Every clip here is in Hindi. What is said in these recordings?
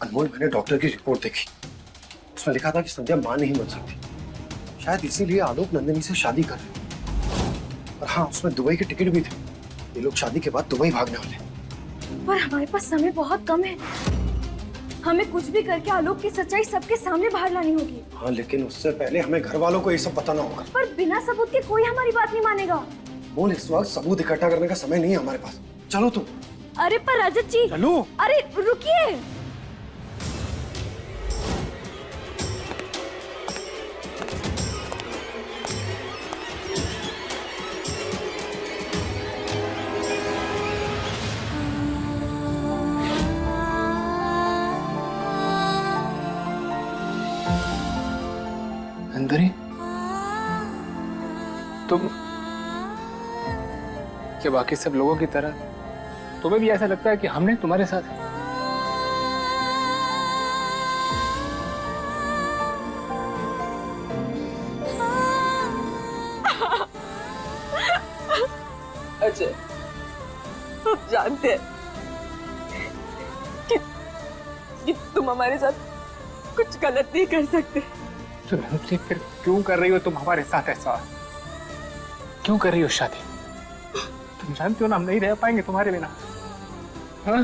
अनमोल, मैंने डॉक्टर की रिपोर्ट देखी, उसमें लिखा था कि संध्या मां नहीं बन सकती। शायद इसीलिए आलोक नंदिनी से शादी कर रहे। और हाँ, उसमें दुबई के टिकट भी थे। ये लोग शादी के बाद दुबई भागने वाले। पर हमारे पास समय बहुत कम है। हमें कुछ भी करके आलोक की सच्चाई सबके सामने बाहर लानी होगी। हाँ, लेकिन उससे पहले हमें घर वालों को ये सब बताना होगा। पर बिना सबूत के कोई हमारी बात नहीं मानेगा। बोल, इस वक्त सबूत इकट्ठा करने का समय नहीं है हमारे पास। चलो तुम। अरे पर रजत जी। चलो। अरे रुकिए। नंदिनी, तुम क्या बाकी सब लोगों की तरह तुम्हें भी ऐसा लगता है कि हमने तुम्हारे साथ है? अजय, हम जानते हैं कि तुम हमारे साथ कुछ गलत नहीं कर सकते। तो नंदिनी, फिर क्यों कर रही हो तुम हमारे साथ ऐसा? क्यों कर रही हो शादी? तुम जानती हो ना हम नहीं रह पाएंगे तुम्हारे बिना। हाँ?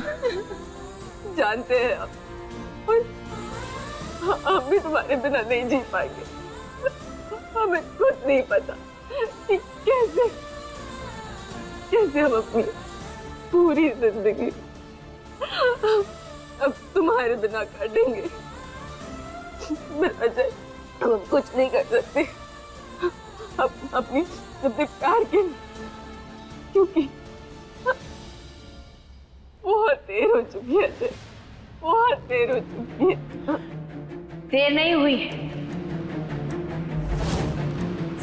जानते हैं हम, और हम भी तुम्हारे बिना नहीं जी पाएंगे। हमें खुद नहीं पता कि कैसे हम अपनी पूरी जिंदगी अब तुम्हारे बिना काटेंगे। अजय, हम कुछ नहीं कर सकते अपनी प्यार के, क्योंकि बहुत देर हो चुकी है अजय, बहुत देर हो चुकी है। देर नहीं हुई है,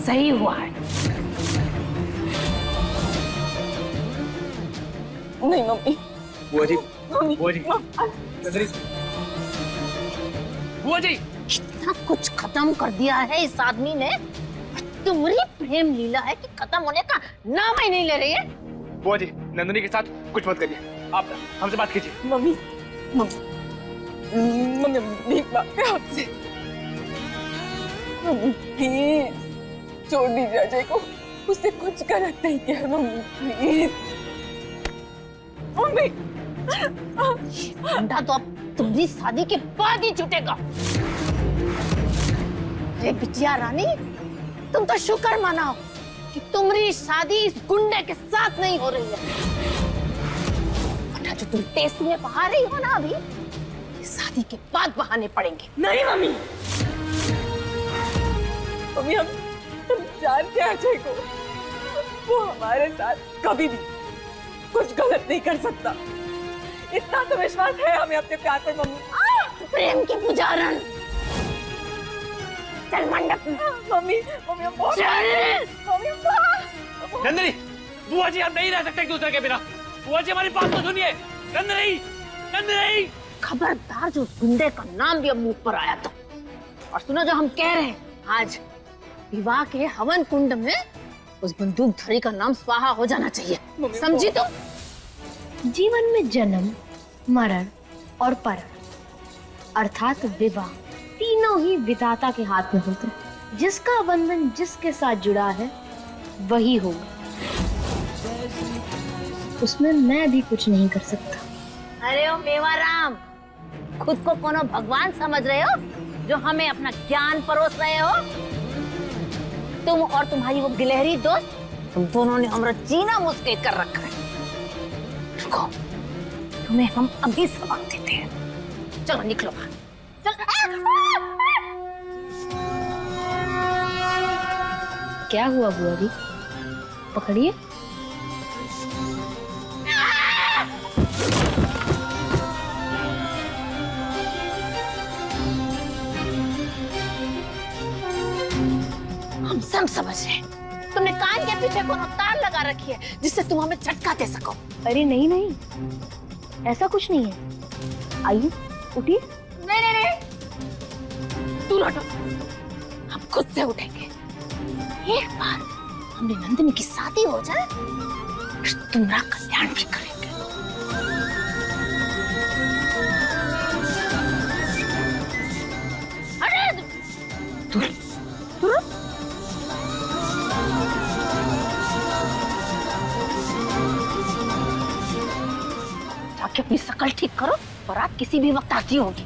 सही हुआ है। नहीं मम्मी। बुआ जी, मम्मी, बुआ जी, नंदिनी, बुआ जी। इतना कुछ खत्म कर दिया है इस आदमी ने। तुम्हारी प्रेम लीला है कि खत्म होने का नाम ही नहीं ले रही है। बुआ जी, नंदिनी के साथ कुछ मत करिए। आप हमसे बात कीजिए। मम्मी, मम्मी भीख मांगते हैं आपसे, मम्मी प्लीज छोड़ दीजिए अजय को। उसने कुछ गलत नहीं किया मम्मी, प्लीज। मम्मी, अंडा तो अब तुम्हारी शादी के बाद ही छूटेगा। अरे बिटिया रानी, तुम तो शुक्र मनाओ कि तुम्हारी शादी इस गुंडे के साथ नहीं हो रही है। वरना जो तुम टेस्ट में बहा रही हो ना अभी, ये शादी के बाद बहाने पड़ेंगे। नहीं मम्मी, मम्मी हम जानते हैं अजय को, वो हमारे साथ कभी भी कुछ गलत नहीं कर सकता। इतना तो विश्वास है हमें अपने प्यार पर मम्मी। प्रेम की पुजारन, चल मंडप में। मम्मी, मम्मी हम बहुत मम्मी नंदिनी, बुआ जी, हम नहीं रह सकते एक दूसरे के बिना। बुआ जी, हमारी बात तो सुनिए। नंदिनी, नंदिनी। खबरदार जो उस गुंडे का नाम भी अब मुंह पर आया तो। और सुनो, जो हम कह रहे हैं, आज विवाह के हवन कुंड में उस बंदूकधारी का नाम स्वाहा हो जाना चाहिए। समझी तुम? जीवन में जन्म, मरण और परण अर्थात विवाह, तीनों ही विधाता के हाथ में होते हैं। जिसका बंधन जिसके साथ जुड़ा है वही होगा, उसमें मैं भी कुछ नहीं कर सकता। अरे ओ मेवाराम, खुद को कोनो भगवान समझ रहे हो जो हमें अपना ज्ञान परोस रहे हो? तुम और तुम्हारी वो गिलहरी दोस्त, तुम दोनों ने हमारा जीना मुश्किल कर रखा है। रुको, तुम्हें हम अभी सबक देते हैं। चलो निकलो बाहर। क्या हुआ बुआ जी? पकड़िए। हम सब समझ रहे हैं, तुमने कान के पीछे कोनो तार लगा रखी है जिससे तुम हमें झटका दे सको। अरे नहीं नहीं, ऐसा कुछ नहीं है। आइए उठिए। नहीं नहीं नहीं, तू लौटो, हम खुद से उठेंगे। एक बार हमने नंदिनी की शादी हो जाए, फिर तुम्हारा कल्याण भी करेंगे। जाके अपनी शकल ठीक करो, बारात किसी भी वक्त आती होगी।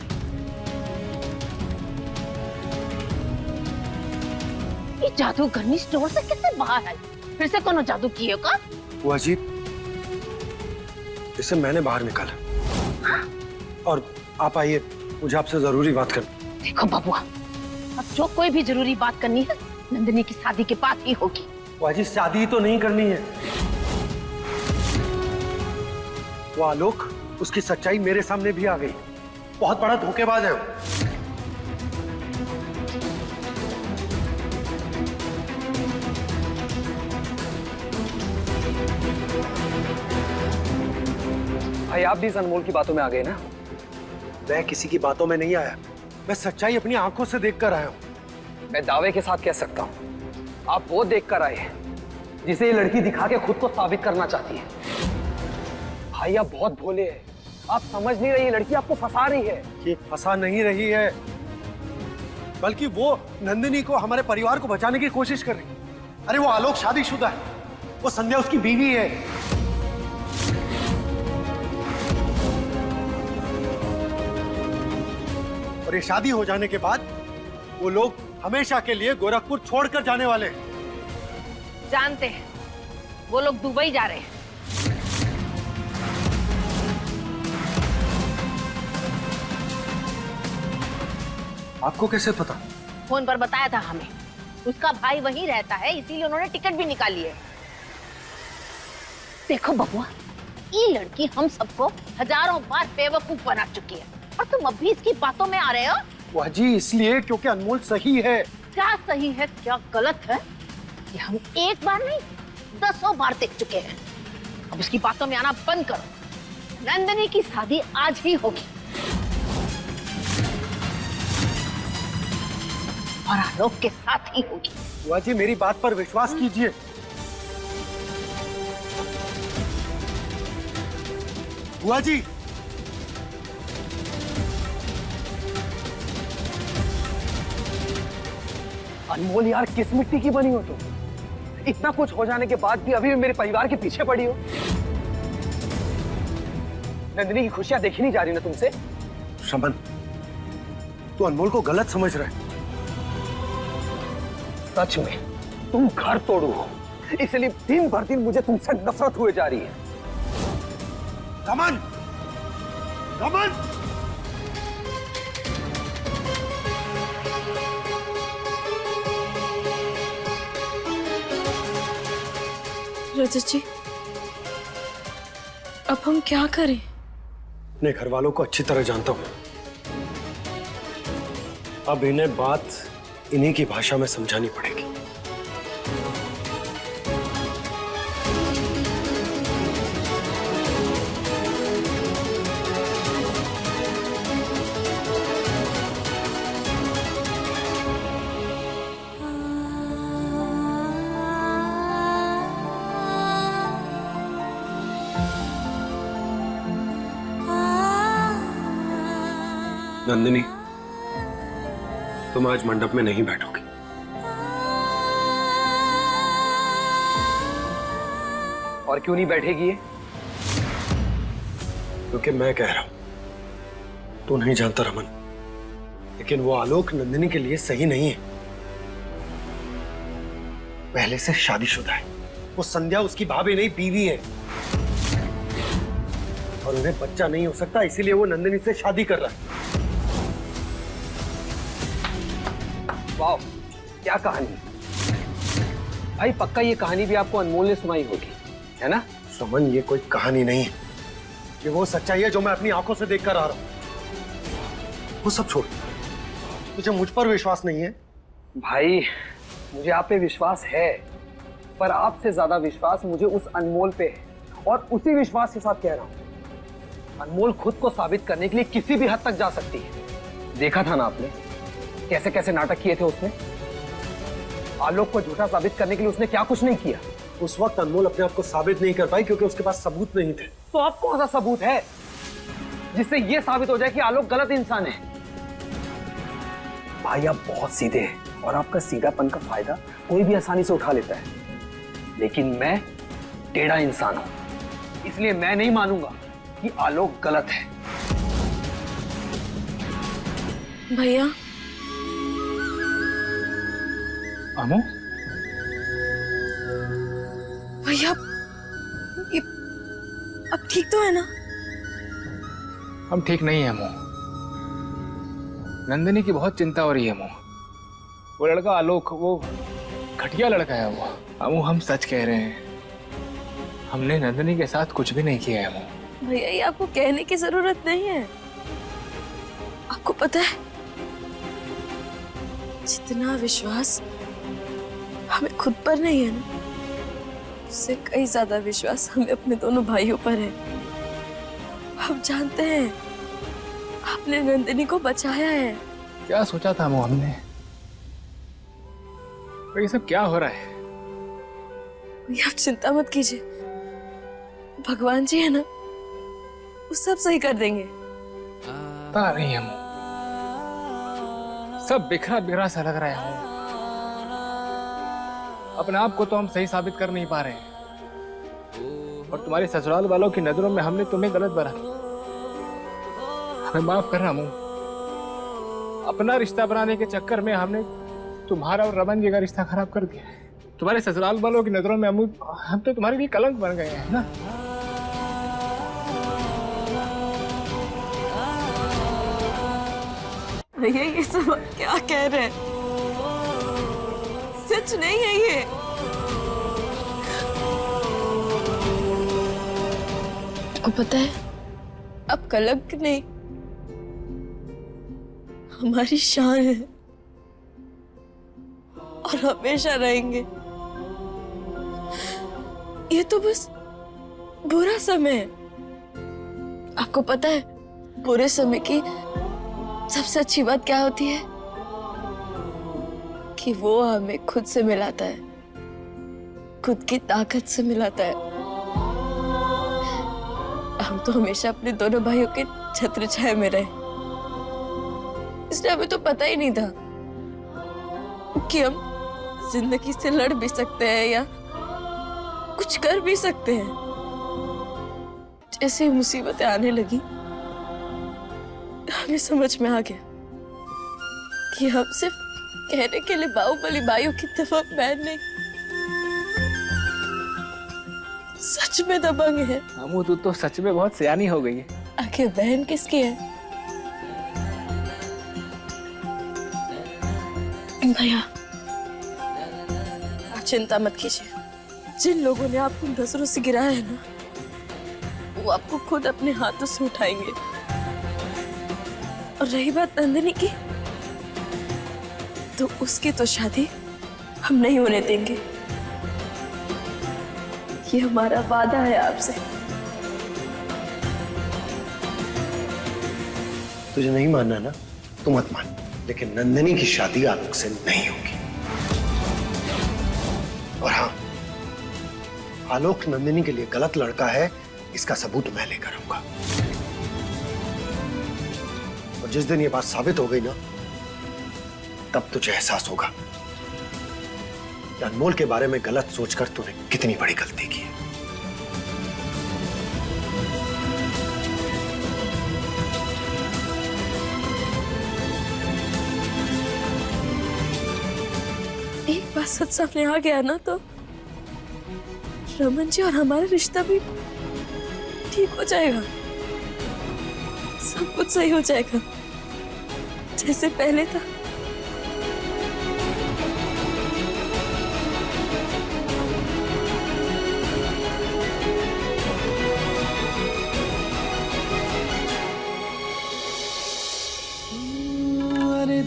ये जादूगरनी स्टोर से कैसे बाहर आई? फिर से कोनो जादू किए का? वो अजीब, इसे मैंने बाहर निकाला। और आप आइए, मुझे आपसे जरूरी बात करनी। देखो बबुआ, अब जो कोई भी जरूरी बात करनी है नंदिनी की शादी के बाद ही होगी। वो अजीब, शादी तो नहीं करनी है। वो आलोक, उसकी सच्चाई मेरे सामने भी आ गई। बहुत बड़ा धोखेबाज है वो। भाई आप भी इस अनमोल की बातों में आ गए ना? मैं किसी की बातों में नहीं आया, मैं सच्चाई अपनी आंखों से देखकर आया हूं। मैं दावे के साथ कह सकता हूँ आप वो देख कर आए हैं जिसे ये लड़की दिखा के खुद को साबित करना चाहती है। भाई आप बहुत भोले हैं, आप समझ नहीं रही, ये लड़की आपको फंसा रही है। ये फंसा नहीं रही है, बल्कि वो नंदिनी को, हमारे परिवार को बचाने की कोशिश कर रही है। अरे वो आलोक शादीशुदा है, वो संध्या उसकी बीवी है। और ये शादी हो जाने के बाद वो लोग हमेशा के लिए गोरखपुर छोड़कर जाने वाले हैं। जानते हैं वो लोग दुबई जा रहे हैं। आपको कैसे पता? फोन पर बताया था हमें, उसका भाई वहीं रहता है, इसीलिए उन्होंने टिकट भी निकाली है। देखो बबुआ, ये लड़की हम सबको हजारों बार बेवकूफ बना चुकी है और तुम अब भी इसकी बातों में आ रहे हो। वाह जी, इसलिए क्योंकि अनमोल सही है। क्या सही है क्या गलत है ये हम एक बार नहीं 10 बार देख चुके हैं। अब इसकी बातों में आना बंद करो। नंदिनी की शादी आज ही होगी और आलोक के साथ ही होगी। बुआ जी, मेरी बात पर विश्वास कीजिए। बुआ जी, अनमोल यार, किस मिट्टी की बनी हो तुम? इतना कुछ हो जाने के बाद भी अभी भी मेरे परिवार के पीछे पड़ी हो। नंदिनी की खुशियां देखी नहीं जा रही ना तुमसे? शमन, तू अनमोल को गलत समझ रहा है। सच में तुम घर तोड़ू हो, इसलिए दिन भर दिन मुझे तुमसे नफरत हुए जा रही है। रमन, रमन, रजत जी, अब हम क्या करें? अपने घर वालों को अच्छी तरह जानता हूं। अब इन्हें बात इन्हीं की भाषा में समझानी पड़ेगी। नंदिनी, तुम आज मंडप में नहीं बैठोगी। और क्यों नहीं बैठेगी ये? क्योंकि मैं कह रहा हूं। तू नहीं जानता रमन, लेकिन वो आलोक नंदिनी के लिए सही नहीं है। पहले से शादीशुदा है, वो संध्या उसकी भाभी नहीं बीवी है, और उन्हें बच्चा नहीं हो सकता, इसीलिए वो नंदिनी से शादी कर रहा है। वाह, क्या कहानी भाई। पक्का ये कहानी भी आपको अनमोल ने सुनाई होगी, है ना? सुमन, ये कोई कहानी नहीं है, ये वो सच्चाई है जो मैं अपनी आंखों से देखकर आ रहा हूं। वो सब छोड़, तुझे मुझ पर विश्वास नहीं है? भाई मुझे आप पे विश्वास है, पर आपसे ज्यादा विश्वास मुझे उस अनमोल पे है, और उसी विश्वास के साथ कह रहा हूं। अनमोल खुद को साबित करने के लिए किसी भी हद तक जा सकती है। देखा था ना आपने कैसे कैसे नाटक किए थे उसने। आलोक को झूठा साबित करने के लिए उसने क्या कुछ नहीं किया। उस वक्त अनमोल अपने आप को साबित नहीं कर पाई क्योंकि उसके पास सबूत नहीं थे। तो अब कौन सा सबूत है जिससे यह साबित हो जाए कि आलोक गलत इंसान है? भाई आप बहुत सीधे हैं और आपका सीधापन का फायदा कोई भी आसानी से उठा लेता है, लेकिन मैं टेढ़ा इंसान हूं, इसलिए मैं नहीं मानूंगा कि आलोक गलत है। भैया अमो, भैया ये अब ठीक तो है ना? हम ठीक नहीं है अमो। नंदिनी की बहुत चिंता हो रही है अमो। वो लड़का आलोक, वो घटिया लड़का है वो। अमो हम सच कह रहे हैं, हमने नंदिनी के साथ कुछ भी नहीं किया है अमो। भैया ये आपको कहने की जरूरत नहीं है। आपको पता है जितना विश्वास हमें खुद पर नहीं है ना, उससे कई ज्यादा विश्वास हमें अपने दोनों भाइयों पर है। हम जानते हैं आपने नंदिनी को बचाया है। क्या सोचा था अमो हमने? ये सब क्या हो रहा है? भैया आप चिंता मत कीजिए, भगवान जी है ना, वो सब सही कर देंगे। पता नहीं अमो, सब बिखरा बिखरा सा लग रहा है अमो। अपने आप को तो हम सही साबित कर नहीं पा रहे हैं, और तुम्हारे ससुराल वालों की नजरों में हमने तुम्हें गलत बना। हमें माफ करना अमो। अपना रिश्ता बनाने के चक्कर में हमने तुम्हारा और रमन जी का रिश्ता खराब कर दिया। तुम्हारे ससुराल वालों की नजरों में हम तो तुम्हारे लिए कलंक बन गए हैं ना। भैया ये सब आप क्या कह रहे हैं? सच नहीं है ये। आपको पता है अब कलंक नहीं, हमारी शान है और हमेशा रहेंगे। ये तो बस बुरा समय है। आपको पता है बुरे समय की सबसे अच्छी बात क्या होती है? कि वो हमें खुद से मिलाता है, खुद की ताकत से मिलाता है। हम तो हमेशा अपने दोनों भाइयों के छत्र छाया में रहे, इसलिए हमें तो पता ही नहीं था कि हम जिंदगी से लड़ भी सकते हैं या कुछ कर भी सकते हैं। जैसे मुसीबतें आने लगी हमें समझ में आ गया कि हम सिर्फ कहने के लिए बाहुबली भाइयों की तरफ बहन नहीं, सच में दबंग है। अमो तू तो सच में बहुत सयानी हो गई है। आखिर बहन किसकी है? भैया आप चिंता मत कीजिए। जिन लोगों ने आपको नजरों से गिराया है ना, वो आपको खुद अपने हाथों से उठाएंगे। और रही बात नंदिनी की, तो उसकी तो शादी हम नहीं होने देंगे। ये हमारा वादा है आपसे। तुझे नहीं मानना ना तो मत मान, लेकिन नंदिनी की शादी आलोक से नहीं होगी। और हाँ, आलोक नंदिनी के लिए गलत लड़का है, इसका सबूत मैं लेकर आऊंगा। और जिस दिन ये बात साबित हो गई ना, तब तुझे एहसास होगा कि अनमोल के बारे में गलत सोचकर तूने कितनी बड़ी गलती की है। एक बात सच सामने आ गया ना, तो रमन जी और हमारा रिश्ता भी ठीक हो जाएगा। सब कुछ सही हो जाएगा जैसे पहले था।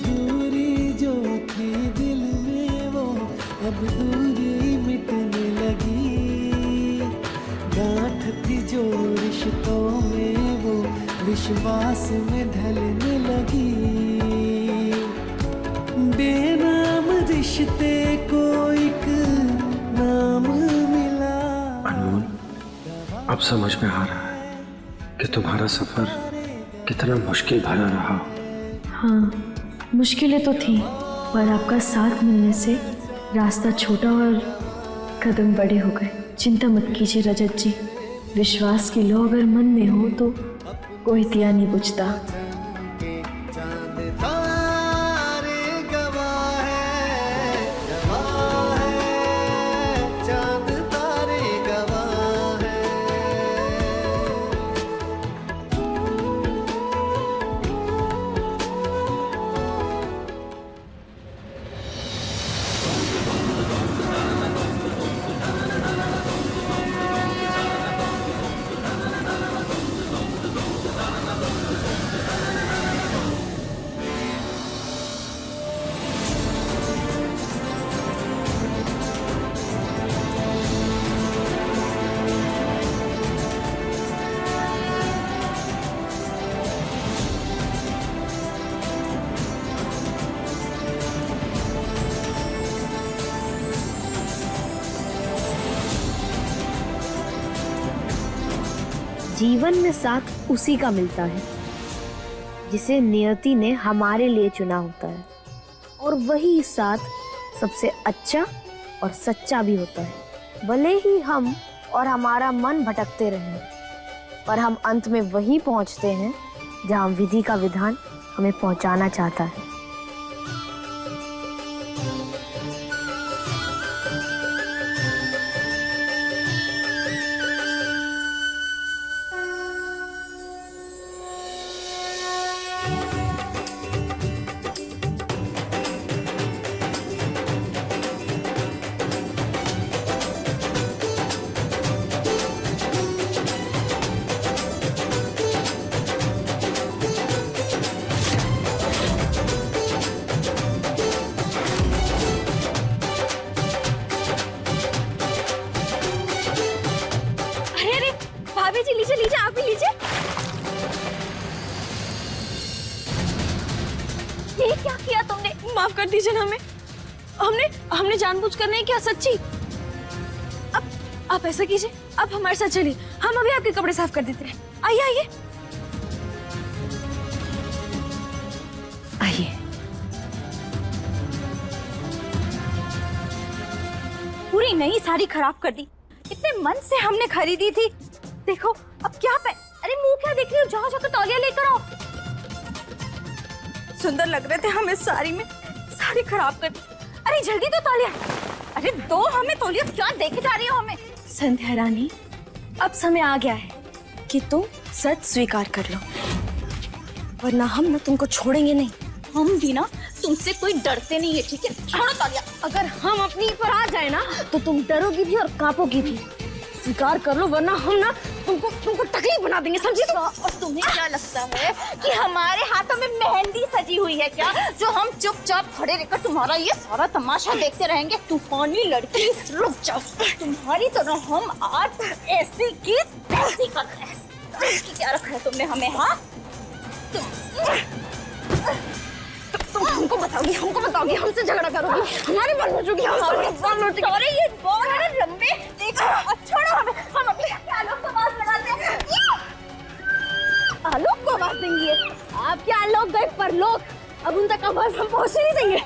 दूरी जो थी दिल में वो अब दूरी मिटने लगी। गांठ थी जो रिश्तों में वो विश्वास में ढलने लगी। बेनाम रिश्ते को एक नाम मिला। अनमोल, अब समझ में आ रहा है कि तुम्हारा सफर कितना मुश्किल भरा रहा। हाँ, मुश्किलें तो थी, पर आपका साथ मिलने से रास्ता छोटा और कदम बड़े हो गए। चिंता मत कीजिए रजत जी, विश्वास की लौ अगर मन में हो तो कोई दिया नहीं बुझता। चांद तारे गवाह है, चांद तारे गवाह है। जीवन में साथ उसी का मिलता है जिसे नियति ने हमारे लिए चुना होता है, और वही साथ सबसे अच्छा और सच्चा भी होता है। भले ही हम और हमारा मन भटकते रहें, पर हम अंत में वहीं पहुंचते हैं जहां विधि का विधान हमें पहुंचाना चाहता है। भाभी जी लीजिए लीजिए, आप भी लीजिए। ये क्या किया तुमने? माफ कर दीजिए ना हमें, हमने जानबूझकर नहीं किया, सच्ची। अब आप ऐसा कीजिए, आप हमारे साथ चलिए, हम अभी आपके कपड़े साफ कर देते हैं। आइए आइए आइए। पूरी नई साड़ी खराब कर दी, इतने मन से हमने खरीदी थी। देखो अब क्या अरे मुंह क्या देख रही हो, जाओ जाकर तौलिया लेकर आओ। सुंदर लग रहे थे हम इस साड़ी में, साड़ी खराब कर दी। अरे जल्दी तो तौलिया, अरे दो हमें तौलिया, क्या देखे जा रही हो हमें। संध्या रानी, अब समय आ गया है कि तुम सच स्वीकार कर लो, वरना हम ना तुमको छोड़ेंगे नहीं। हम भी ना तुमसे कोई डरते नहीं है, ठीक है? छोड़ो तौलिया। अगर हम अपनी पर आ जाए ना तो तुम डरोगी भी और कांपोगी भी। स्वीकार कर लो, वरना हम ना तुमको तकलीफ बना देंगे, समझी? तो और तुम्हें क्या लगता है कि हमारे हाथों में मेहंदी सजी हुई है क्या, जो हम चुपचाप खड़े रहकर तुम्हारा ये सारा तमाशा देखते रहेंगे? तूफानी लड़की, रुक जाओ। तुम्हारी तरह हम आज ऐसी की तैसी कर रहे हैं। क्या रखा है तुमने हमें? हाँ, तुम हमको बताओगी, हमसे झगड़ा करोगी, हमारे मन में चुकी, अरे ये बहुत लंबे, देखो छोड़ो हमें, हम अपने आलोक को आवाज लगाते हैं। आलोक को आवाज देंगी? आपके आलोक गए परलोक, अब उन तक आवाज हम पहुंच नहीं देंगे।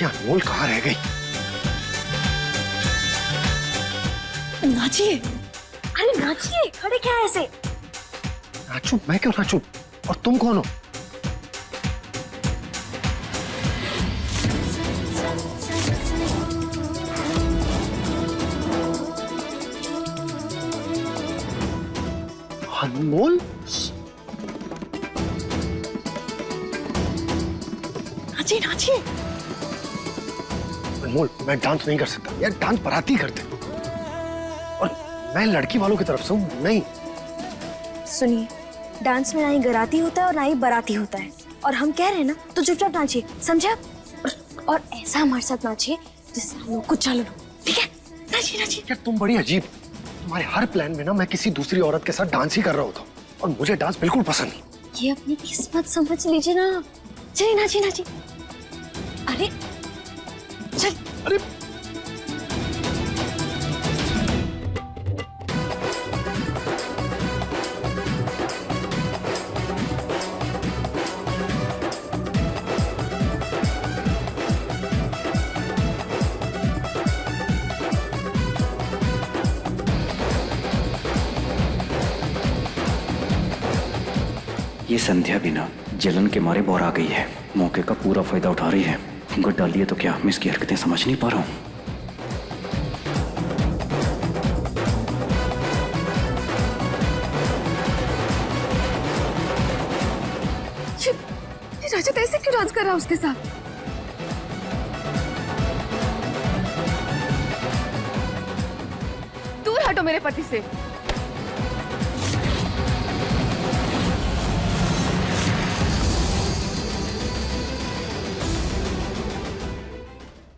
ये अनमोल कहाँ रह गई? नाचिए, अरे नाचिए, खड़े क्या ऐसे? नाचू? मैं क्यों नाचू? और तुम कौन हो? अनमोल, नाचिए नाचिए। अनमोल, मैं डांस नहीं कर सकता यार, डांस बाराती करते, और मैं लड़की वालों की तरफ से हूँ, नहीं। सुनिए, डांस में ना ही गराती होता है और ना ही बराती होता है, और हम कह रहे हैं ना तो चुपचाप नाचिए, समझे आप? और ऐसा हमारे साथ नाचिए जिससे हम लोग कुछ चालू हो, ठीक है? नाचिए नाचिए। यार तुम बड़ी अजीब, तुम्हारे हर प्लान में ना मैं किसी दूसरी औरत के साथ डांस ही कर रहा होता हूँ, और मुझे डांस बिल्कुल पसंद नहीं। ये अपनी किस्मत समझ लीजिए ना। चलिए नाचिए नाचिए। अरे चल। अरे ये संध्या भी ना जलन के मारे बोर आ गई है, मौके का पूरा फायदा उठा रही है। घुट डालिए तो क्या मैं इसकी हरकतें समझ नहीं पा रहा हूँ। राजू ऐसे क्यों डांस कर रहा है उसके साथ? दूर हटो मेरे पति से।